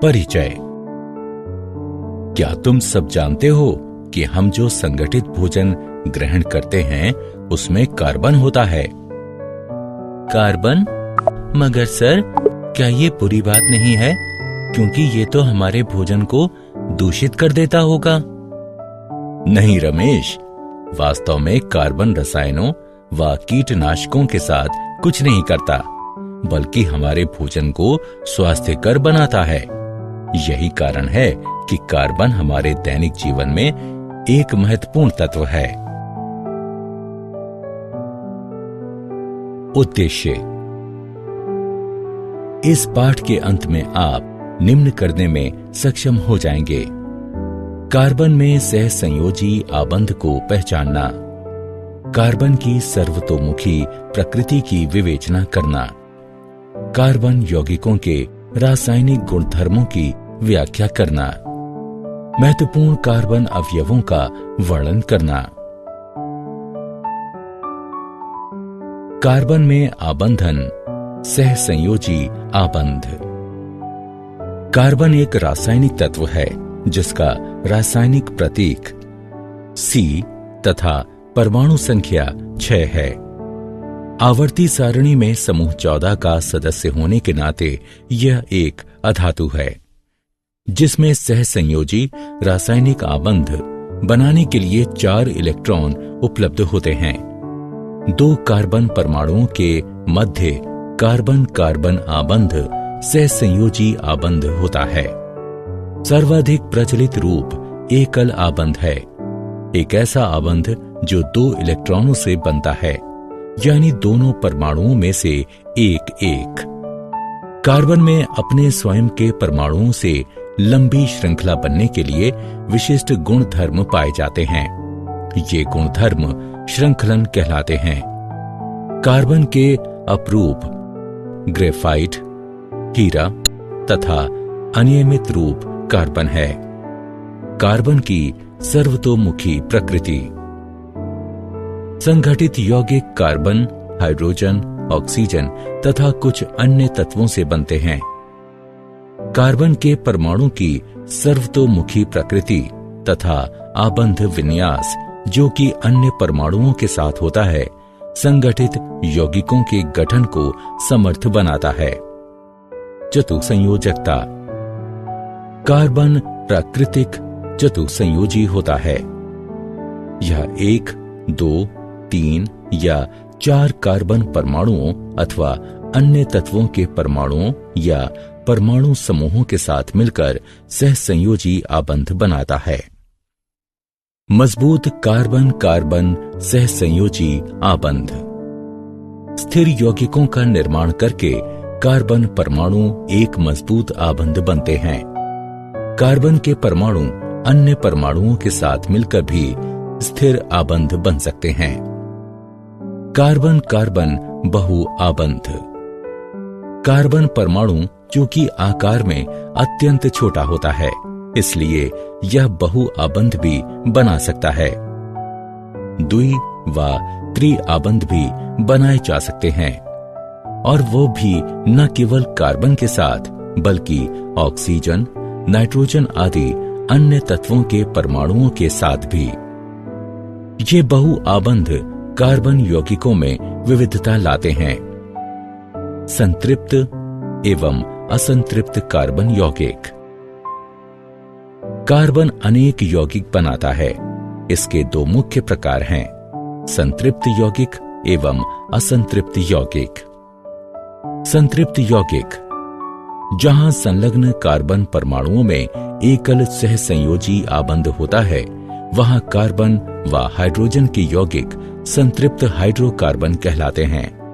परिचय। क्या तुम सब जानते हो कि हम जो संगठित भोजन ग्रहण करते हैं उसमें कार्बन होता है? कार्बन? मगर सर, क्या ये बुरी बात नहीं है, क्योंकि ये तो हमारे भोजन को दूषित कर देता होगा। नहीं रमेश, वास्तव में कार्बन रसायनों व कीटनाशकों के साथ कुछ नहीं करता, बल्कि हमारे भोजन को स्वास्थ्यकर बनाता है। यही कारण है कि कार्बन हमारे दैनिक जीवन में एक महत्वपूर्ण तत्व है। उद्देश्य। इस पाठ के अंत में आप निम्न करने में सक्षम हो जाएंगे: कार्बन में सहसंयोजी आबंध को पहचानना, कार्बन की सर्वतोमुखी प्रकृति की विवेचना करना, कार्बन यौगिकों के रासायनिक गुणधर्मों की व्याख्या करना, महत्वपूर्ण कार्बन अवयवों का वर्णन करना। कार्बन में आबंधन, सहसंयोजी आबंध। कार्बन एक रासायनिक तत्व है जिसका रासायनिक प्रतीक C तथा परमाणु संख्या 6 है। आवर्ती सारणी में समूह 14 का सदस्य होने के नाते यह एक अधातु है, जिसमें सहसंयोजी रासायनिक आबंध बनाने के लिए 4 इलेक्ट्रॉन उपलब्ध होते हैं। 2 कार्बन परमाणुओं के मध्य कार्बन-कार्बन आबंध सहसंयोजी आबंध होता है। सर्वाधिक प्रचलित रूप एकल आबंध है, एक ऐसा आबंध जो 2 इलेक्ट्रॉनों से बनता है, यानी दोनों परमाणुओं में से एक। कार्बन में अपने स्वयं के परमाणुओं से लंबी श्रृंखला बनने के लिए विशिष्ट गुणधर्म पाए जाते हैं। ये गुणधर्म श्रृंखलन कहलाते हैं। कार्बन के अपरूप ग्रेफाइट, हीरा तथा अनियमित रूप कार्बन है। कार्बन की सर्वतोमुखी प्रकृति। संगठित यौगिक कार्बन, हाइड्रोजन, ऑक्सीजन तथा कुछ अन्य तत्वों से बनते हैं। कार्बन के परमाणु की सर्वतोमुखी प्रकृति तथा आबंध विन्यास, जो कि अन्य परमाणुओं के साथ होता है, संगठित यौगिकों के गठन को समर्थ बनाता है। चतुसंयोजकता। कार्बन प्राकृतिक चतुसंयोजी होता है। यह 1, 2, 3 या 4 कार्बन परमाणुओं अथवा अन्य तत्वों के परमाणुओं या परमाणु समूहों के साथ मिलकर सहसंयोजी आबंध बनाता है। मजबूत कार्बन-कार्बन सहसंयोजी आबंध। स्थिर यौगिकों का निर्माण करके कार्बन परमाणु एक मजबूत आबंध बनते हैं। कार्बन के परमाणु अन्य परमाणुओं के साथ मिलकर भी स्थिर आबंध बन सकते हैं। कार्बन-कार्बन बहु आबंध। कार्बन परमाणु चूंकि आकार में अत्यंत छोटा होता है, इसलिए यह बहु आबंध भी बना सकता है। द्वि व त्रि आबंध भी बनाए जा सकते हैं, और वो भी न केवल कार्बन के साथ बल्कि ऑक्सीजन, नाइट्रोजन आदि अन्य तत्वों के परमाणुओं के साथ भी। ये बहु आबंध कार्बन यौगिकों में विविधता लाते हैं। संतृप्त एवं असंतृप्त कार्बन यौगिक। कार्बन अनेक यौगिक बनाता है। इसके 2 मुख्य प्रकार हैं: संतृप्त यौगिक एवं असंतृप्त यौगिक। संतृप्त यौगिक, जहां संलग्न कार्बन परमाणुओं में एकल सहसंयोजी आबंध होता है, वहां कार्बन व हाइड्रोजन के यौगिक संतृप्त हाइड्रोकार्बन कहलाते हैं।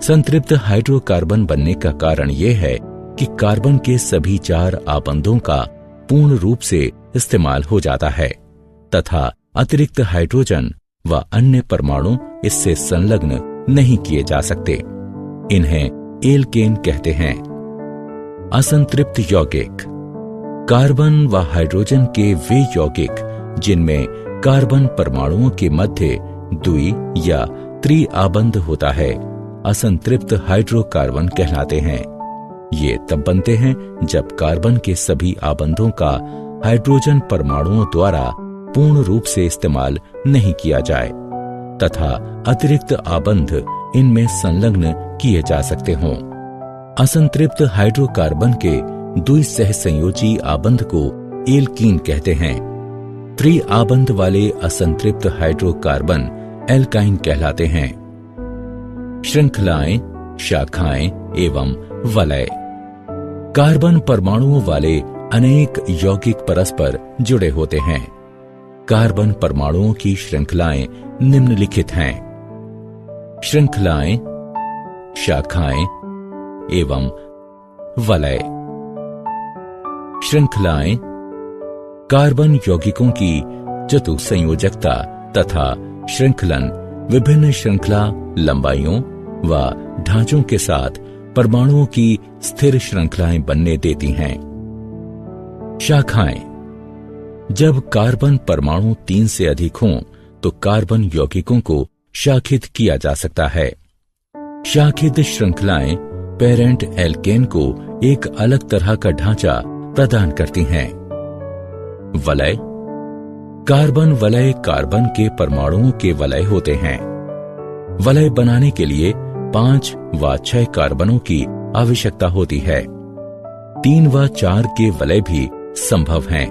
संतृप्त हाइड्रोकार्बन बनने का कारण यह है कि कार्बन के सभी 4 आबंधों का पूर्ण रूप से इस्तेमाल हो जाता है तथा अतिरिक्त हाइड्रोजन व अन्य परमाणु इससे संलग्न नहीं किए जा सकते। इन्हें एल्केन कहते हैं। असंतृप्त यौगिक, कार्बन व हाइड्रोजन के वे यौगिक जिनमें कार्बन परमाणुओं के मध्य द्वि या त्रि आबंध होता है, असंतृप्त हाइड्रोकार्बन कहलाते हैं। ये तब बनते हैं जब कार्बन के सभी आबंधों का हाइड्रोजन परमाणुओं द्वारा पूर्ण रूप से इस्तेमाल नहीं किया जाए तथा अतिरिक्त आबंध इनमें संलग्न किए जा सकते हों। असंतृप्त हाइड्रोकार्बन के द्विसहसंयोजी आबंध को एल्कीन कहते हैं। त्रिआबंध वाले असंतृप्त हाइड्रोकार्बन एल्काइन कहलाते हैं। श्रृंखलाएं, शाखाएं एवं वलय। कार्बन परमाणुओं वाले अनेक यौगिक परस्पर जुड़े होते हैं। कार्बन परमाणुओं की श्रृंखलाएं निम्नलिखित हैं। श्रृंखलाएं, शाखाएं एवं वलय। श्रृंखलाएं कार्बन यौगिकों की चतुसंयोजकता तथा श्रृंखलन विभिन्न श्रृंखला लंबाइयों व ढांचों के साथ परमाणुओं की स्थिर श्रृंखलाएं बनने देती हैं। शाखाएं। जब कार्बन परमाणु 3 से अधिक हों तो कार्बन यौगिकों को शाखित किया जा सकता है। शाखित श्रृंखलाएं पेरेंट एल्केन को एक अलग तरह का ढांचा प्रदान करती हैं। वलय। कार्बन वलय कार्बन के परमाणुओं के वलय होते हैं। वलय बनाने के लिए 5 व 6 कार्बनों की आवश्यकता होती है। 3 व 4 के वलय भी संभव हैं,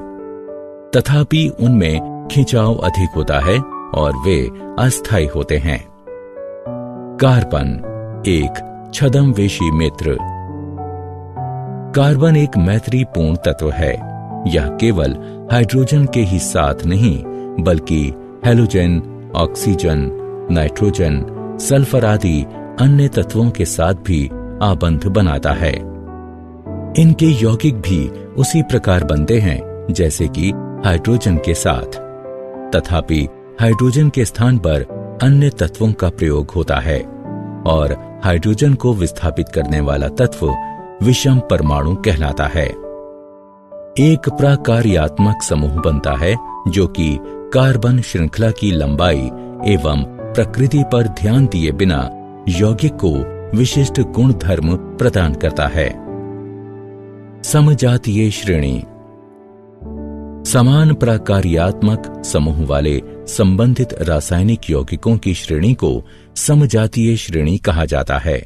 तथापि उनमें खिंचाव अधिक होता है और वे अस्थायी होते हैं। कार्बन एक छद्मवेशी मित्र। कार्बन एक मैत्रीपूर्ण तत्व है। यह केवल हाइड्रोजन के ही साथ नहीं बल्कि हैलोजन, ऑक्सीजन, नाइट्रोजन, सल्फर आदि अन्य तत्वों के साथ भी आबंध बनाता है। इनके यौगिक भी उसी प्रकार बनते हैं जैसे कि हाइड्रोजन के साथ, तथापि हाइड्रोजन के स्थान पर अन्य तत्वों का प्रयोग होता है और हाइड्रोजन को विस्थापित करने वाला तत्व विषम परमाणु कहलाता है। एक प्राकार्यात्मक समूह बनता है जो कि कार्बन श्रृंखला की लंबाई एवं प्रकृति पर ध्यान दिए बिना यौगिक को विशिष्ट गुण धर्म प्रदान करता है। समजातीय श्रेणी। समान प्राकार्यात्मक समूह वाले संबंधित रासायनिक यौगिकों की श्रेणी को समजातीय श्रेणी कहा जाता है।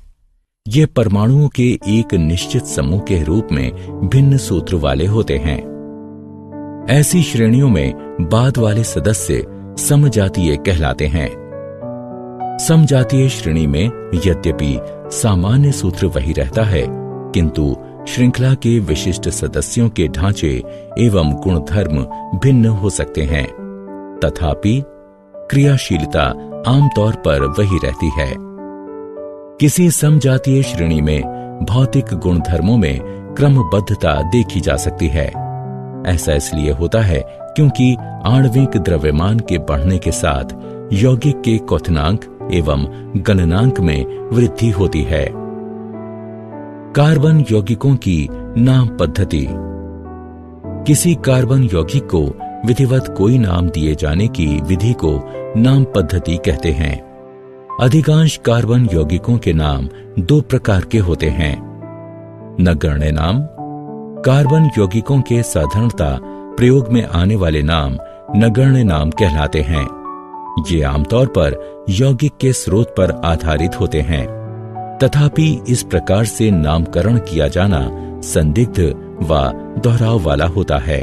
ये परमाणुओं के एक निश्चित समूह के रूप में भिन्न सूत्र वाले होते हैं। ऐसी श्रेणियों में बाद वाले सदस्य समजातीय कहलाते हैं। समजातीय श्रेणी में यद्यपि सामान्य सूत्र वही रहता है, किंतु श्रृंखला के विशिष्ट सदस्यों के ढांचे एवं गुणधर्म भिन्न हो सकते हैं, तथापि क्रियाशीलता आमतौर पर वही रहती है। किसी समजातीय श्रेणी में भौतिक गुणधर्मों में क्रमबद्धता देखी जा सकती है। ऐसा इसलिए होता है क्योंकि आणविक द्रव्यमान के बढ़ने के साथ यौगिक के क्वथनांक एवं गलनांक में वृद्धि होती है। कार्बन यौगिकों की नाम पद्धति। किसी कार्बन यौगिक को विधिवत कोई नाम दिए जाने की विधि को नाम पद्धति कहते हैं। अधिकांश कार्बन यौगिकों के नाम 2 प्रकार के होते हैं। नगण्य नाम। कार्बन यौगिकों के साधारणतः प्रयोग में आने वाले नाम नगण्य नाम कहलाते हैं। ये आमतौर पर यौगिक के स्रोत पर आधारित होते हैं, तथापि इस प्रकार से नामकरण किया जाना संदिग्ध व दोहराव वाला होता है।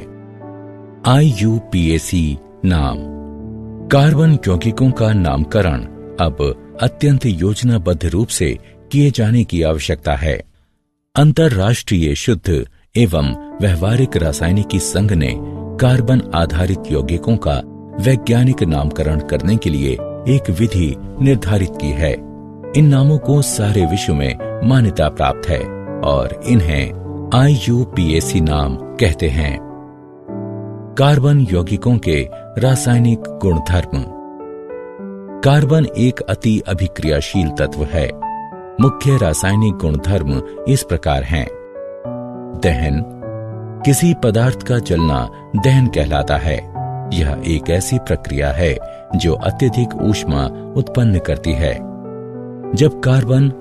IUPAC नाम। कार्बन यौगिकों का नामकरण अब अत्यंत योजनाबद्ध रूप से किए जाने की आवश्यकता है। अंतर्राष्ट्रीय शुद्ध एवं व्यवहारिक रासायनिकी संघ ने कार्बन आधारित यौगिकों का वैज्ञानिक नामकरण करने के लिए एक विधि निर्धारित की है। इन नामों को सारे विश्व में मान्यता प्राप्त है और इन्हें IUPAC नाम कहते हैं। कार्बन यौगिकों के रासायनिक गुणधर्म। कार्बन एक अति अभिक्रियाशील तत्व है। मुख्य रासायनिक गुणधर्म इस प्रकार हैं। दहन। किसी पदार्थ का जलना दहन कहलाता है। यह एक ऐसी प्रक्रिया है जो अत्यधिक ऊष्मा उत्पन्न करती है। जब कार्बन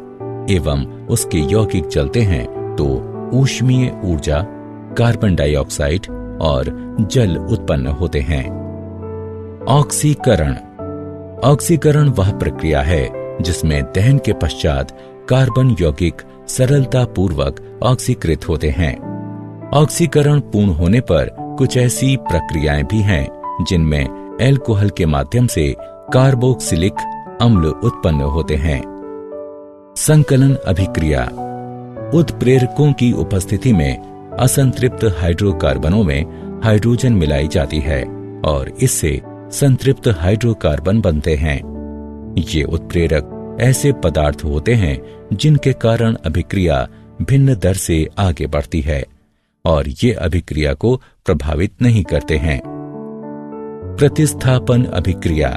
एवं उसके यौगिक जलते हैं तो ऊष्मीय ऊर्जा, कार्बन डाइऑक्साइड और जल उत्पन्न होते हैं। ऑक्सीकरण। ऑक्सीकरण वह प्रक्रिया है जिसमें दहन के पश्चात कार्बन यौगिक सरलता पूर्वक ऑक्सीकृत होते हैं। ऑक्सीकरण पूर्ण होने पर कुछ ऐसी प्रक्रियाएं भी हैं जिनमें एल्कोहल के माध्यम से कार्बोक्सिलिक अम्ल उत्पन्न होते हैं। संकलन अभिक्रिया। उत्प्रेरकों की उपस्थिति में असंतृप्त हाइड्रोकार्बनों में हाइड्रोजन मिलाई जाती है और इससे संतृप्त हाइड्रोकार्बन बनते हैं। ये उत्प्रेरक ऐसे पदार्थ होते हैं जिनके कारण अभिक्रिया भिन्न दर से आगे बढ़ती है और ये अभिक्रिया को प्रभावित नहीं करते हैं। प्रतिस्थापन अभिक्रिया।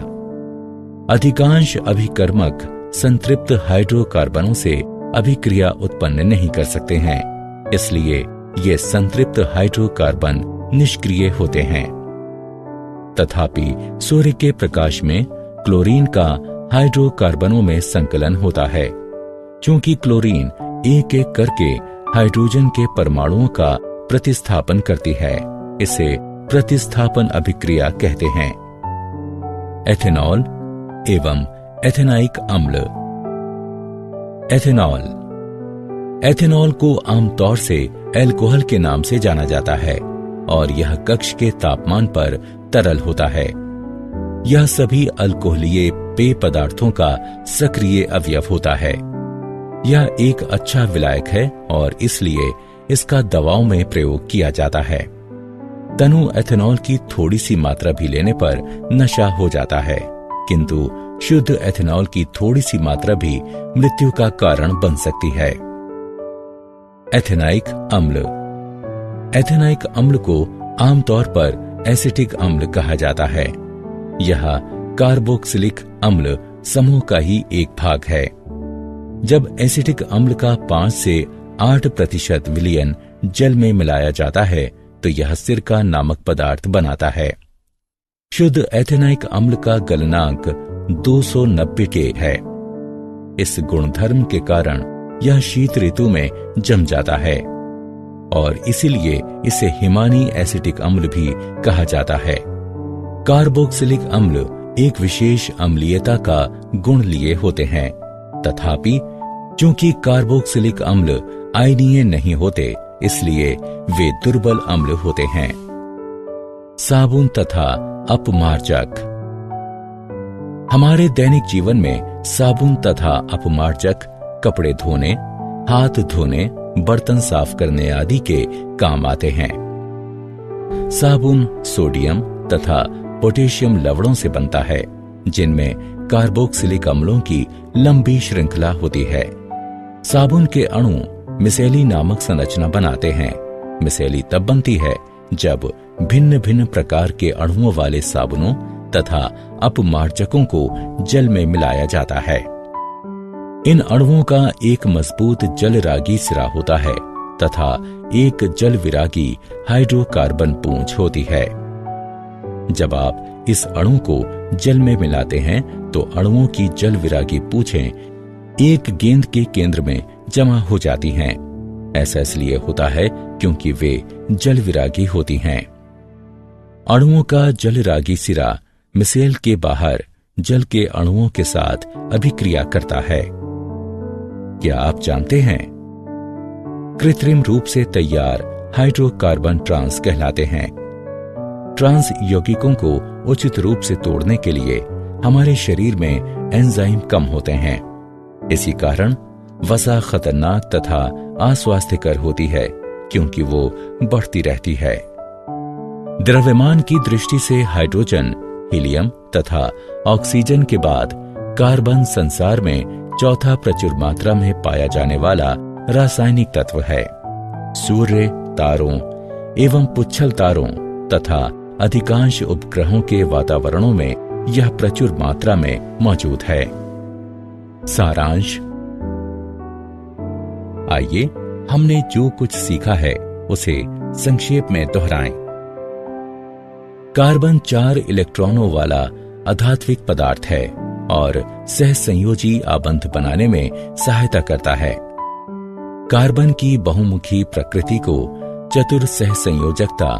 अधिकांश अभिकर्मक संतृप्त हाइड्रोकार्बनों से अभिक्रिया उत्पन्न नहीं कर सकते हैं, इसलिए ये संतृप्त हाइड्रोकार्बन निष्क्रिय होते हैं। तथापि सूर्य के प्रकाश में क्लोरीन का हाइड्रोकार्बनों में संकलन होता है। क्योंकि क्लोरीन एक एक करके हाइड्रोजन के परमाणुओं का प्रतिस्थापन करती है, इसे प्रतिस्थापन अभिक्रिया कहते हैं। एथेनॉल एवं एथेनाइक अम्ल। एथेनॉल। एथेनॉल को आमतौर से एल्कोहल के नाम से जाना जाता है और यह कक्ष के तापमान पर तरल होता है। यह सभी अल्कोहलीय पेय पदार्थों का सक्रिय अवयव होता है। यह एक अच्छा विलायक है और इसलिए इसका दवाओं में प्रयोग किया जाता है। तनु एथेनॉल की थोड़ी सी मात्रा भी लेने पर नशा हो जाता है, किंतु शुद्ध एथेनॉल की थोड़ी सी मात्रा भी मृत्यु का कारण बन सकती है। एथेनाइक अम्ल। एथेनाइक अम्ल को आमतौर पर एसिटिक अम्ल कहा जाता है। यह कार्बोक्सिलिक अम्ल समूह का ही एक भाग है। जब एसिटिक अम्ल का 5 से 8% विलयन जल में मिलाया जाता है तो यह सिरका नामक पदार्थ बनाता है। शुद्ध एथेनाइक अम्ल का गलनांक 290 के है। इस गुणधर्म के कारण यह शीत ऋतु में जम जाता है और इसीलिए इसे हिमानी एसिटिक अम्ल भी कहा जाता है। कार्बोक्सिलिक अम्ल एक विशेष अम्लीयता का गुण लिए होते हैं, तथापि चूंकि कार्बोक्सिलिक अम्ल आयनीय नहीं होते, इसलिए वे दुर्बल अम्ल होते हैं। साबुन तथा अपमार्जक। हमारे दैनिक जीवन में साबुन तथा अपमार्जक कपड़े धोने, हाथ धोने, बर्तन साफ करने आदि के काम आते हैं। साबुन सोडियम तथा पोटेशियम लवणों से बनता है, जिनमें कार्बोक्सिलिक अम्लों की लंबी श्रृंखला होती है। साबुन के अणु मिसेली नामक संरचना बनाते हैं। मिसेली तब बनती है जब भिन्न भिन्न प्रकार के अणुओं वाले साबुनों तथा अपमार्जकों को जल में मिलाया जाता है। इन अणुओं का एक मजबूत जलरागी सिरा होता है तथा एक जल विरागी हाइड्रोकार्बन पूंछ होती है। जब आप इस अणु को जल में मिलाते हैं तो अणुओं की जल विरागी पूंछें एक गेंद के केंद्र में जमा हो जाती हैं। ऐसा इसलिए होता है क्योंकि वे जल विरागी होती हैं। अणुओं का जलरागी सिरा मिसेल के बाहर जल के अणुओं के साथ अभिक्रिया करता है। क्या आप जानते हैं? कृत्रिम रूप से तैयार हाइड्रोकार्बन ट्रांस कहलाते हैं। ट्रांस यौगिकों को उचित रूप से तोड़ने के लिए हमारे शरीर में एंजाइम कम होते हैं। इसी कारण वसा खतरनाक तथा अस्वास्थ्यकर होती है क्योंकि वो बढ़ती रहती है। द्रव्यमान की दृष्टि से हाइड्रोजन, हीलियम तथा ऑक्सीजन के बाद कार्बन संसार में चौथा प्रचुर मात्रा में पाया जाने वाला रासायनिक तत्व है। सूर्य, तारों एवं पुच्छल तारों तथा अधिकांश उपग्रहों के वातावरणों में यह प्रचुर मात्रा में मौजूद है। सारांश। आइए हमने जो कुछ सीखा है उसे संक्षेप में दोहराएं। कार्बन 4 इलेक्ट्रॉनों वाला अधात्विक पदार्थ है और सहसंयोजी आबंध बनाने में सहायता करता है। कार्बन की बहुमुखी प्रकृति को चतुर सहसंयोजकता,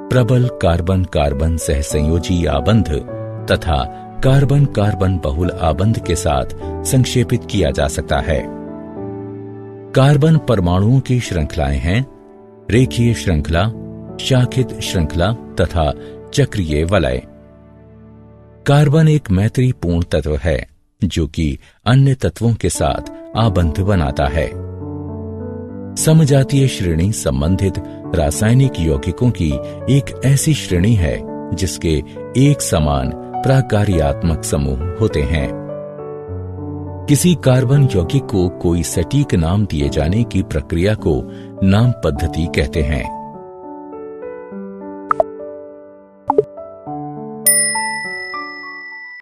प्रबल कार्बन कार्बन सहसंयोजी आबंध तथा कार्बन कार्बन बहुल आबंध के साथ संक्षेपित किया जा सकता है। कार्बन परमाणुओं की श्रृंखलाएं हैं रेखीय श्रृंखला, शाखित श्रृंखला तथा चक्रीय वलय। कार्बन एक मैत्रीपूर्ण तत्व है जो कि अन्य तत्वों के साथ आबंध बनाता है। समजातीय श्रेणी संबंधित रासायनिक यौगिकों की एक ऐसी श्रेणी है जिसके एक समान प्राकार्यात्मक समूह होते हैं। किसी कार्बन यौगिक को कोई सटीक नाम दिए जाने की प्रक्रिया को नाम पद्धति कहते हैं।